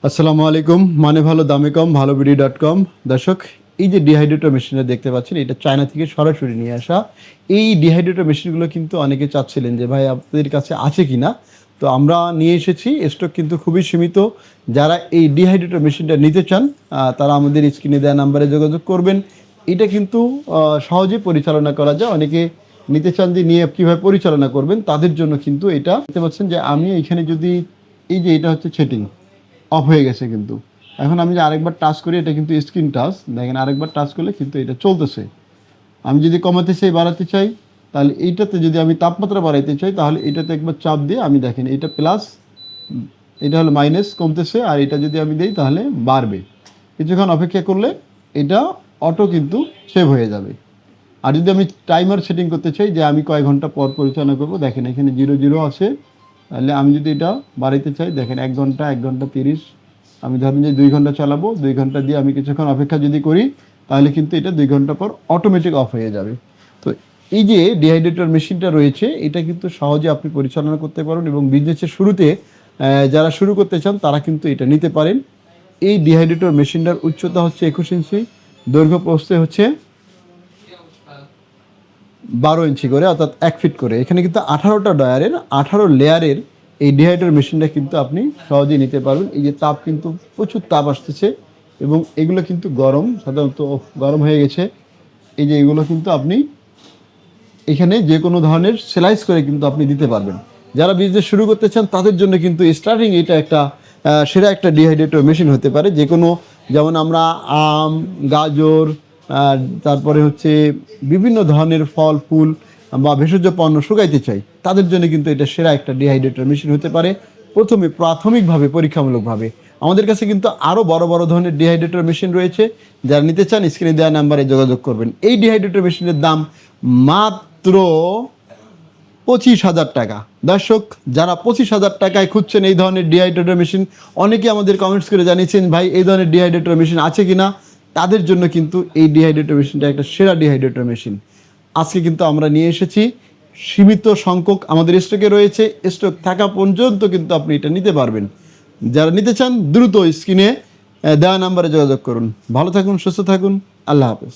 আসসালামু আলাইকুম। মানে ভালো দামে কম ভালোবিডি.com। দর্শক, এই যে ডিহাইড্রেটর মেশিনটা দেখতে পাচ্ছেন, এটা চায়না থেকে সরাসরি নিয়ে আসা। এই ডিহাইড্রেটর মেশিনগুলো কিন্তু অনেকে চাচ্ছিলেন যে ভাই আপনাদের কাছে আছে কিনা। তো আমরা নিয়ে এসেছি, স্টক কিন্তু খুবই সীমিত। যারা এই ডিহাইড্রেটর মেশিনটা নিতে চান তারা আমাদের স্ক্রিনে দেওয়া নাম্বারে যোগাযোগ করবেন। এটা কিন্তু সহজে পরিচালনা করা যায়। অনেকে নিতে চান যে নিয়ে কীভাবে পরিচালনা করবেন, তাদের জন্য কিন্তু এটা দেখতে পাচ্ছেন যে আমি এখানে যদি এই যে এটা হচ্ছে সেটিং অফ হয়ে গেছে, কিন্তু এখন আমি যে আরেকবার টাচ করি, এটা কিন্তু স্ক্রিন টাচ, দেখেন আরেকবার টাচ করলে কিন্তু এটা চলতেছে। আমি যদি কমাতে চাই বাড়াতে চাই, তাহলে এইটাতে যদি আমি তাপমাত্রা বাড়াইতে চাই, তাহলে এটাতে একবার চাপ দিয়ে আমি দেখেন এটা প্লাস, এটা হলো মাইনাস, কমতেছে। আর এটা যদি আমি দিই তাহলে বাড়বে। কিছুক্ষণ অপেক্ষা করলে এটা অটো কিন্তু সেভ হয়ে যাবে। আর যদি আমি টাইমার সেটিং করতে চাই যে আমি কয়েক ঘন্টা পর পরিচালনা করব, দেখেন এখানে 00 আছে। তাহলে আমি যদি এটা বাড়াইতে চাই, দেখেন 1 ঘন্টা, 1 ঘন্টা 30, আমি ধরেন যে 2 ঘন্টা চালাবো, 2 ঘন্টা দিয়ে আমি কিছুক্ষণ অপেক্ষা যদি করি, তাহলে কিন্তু এটা 2 ঘন্টা পর অটোমেটিক অফ হয়ে যাবে। তো এই যে ডিহাইড্রেটর মেশিনটা রয়েছে, এটা কিন্তু সহজে আপনি পরিচালনা করতে পারেন এবং বিজনেসের শুরুতে যারা শুরু করতে চান তারা কিন্তু এটা নিতে পারেন। এই ডিহাইড্রেটর মেশিনটার উচ্চতা হচ্ছে 21 ইঞ্চি, দৈর্ঘ্য প্রস্থে হচ্ছে 12 ইঞ্চি করে, অর্থাৎ 1 ফিট করে। এখানে কিন্তু 18টা ডয়ারের 18 লেয়ারের এই ডিহাইড্রেটর মেশিনটা কিন্তু আপনি সহজেই নিতে পারবেন। এই যে তাপ, কিন্তু প্রচুর তাপ আসতেছে এবং এগুলো কিন্তু গরম, সাধারণত গরম হয়ে গেছে। এই যে এগুলো কিন্তু আপনি এখানে যে কোনো ধরনের সেলাইস করে কিন্তু আপনি দিতে পারবেন। যারা বিজনেস শুরু করতে চান তাদের জন্য কিন্তু স্টার্টিং এটা একটা সেরা একটা ডিহাইড্রেটর মেশিন হতে পারে। যে কোনো, যেমন আমরা আম, গাজর, তারপরে হচ্ছে বিভিন্ন ধরনের ফল ফুল বা ভেষজ পণ্য শুকাইতে চাই, তাদের জন্য কিন্তু এটা সেরা একটা ডিহাইড্রেটর মেশিন হতে পারে। প্রথমে প্রাথমিকভাবে পরীক্ষামূলকভাবে আমাদের কাছে কিন্তু আরও বড় বড় ধরনের ডিহাইড্রেটর মেশিন রয়েছে। যারা নিতে চান স্ক্রিনে দেওয়া নাম্বারে যোগাযোগ করবেন। এই ডিহাইড্রেটর মেশিনের দাম মাত্র 25,000 টাকা। দর্শক, যারা 25,000 টাকায় খুঁজছেন এই ধরনের ডিহাইড্রেটর মেশিন, অনেকে আমাদের কমেন্টস করে জানিয়েছেন ভাই এই ধরনের ডিহাইড্রেটর মেশিন আছে কিনা। তাদের জন্য কিন্তু এই ডিহাইড্রেটর মেশিনটা একটা সেরা ডিহাইড্রেটর মেশিন। আজকে কিন্তু আমরা নিয়ে এসেছি, সীমিত সংখ্যক আমাদের স্টকে রয়েছে। স্টক থাকা পর্যন্ত কিন্তু আপনি এটা নিতে পারবেন। যারা নিতে চান দ্রুত স্ক্রিনে দেওয়া নাম্বারে যোগাযোগ করুন। ভালো থাকুন, সুস্থ থাকুন, আল্লাহ হাফেজ।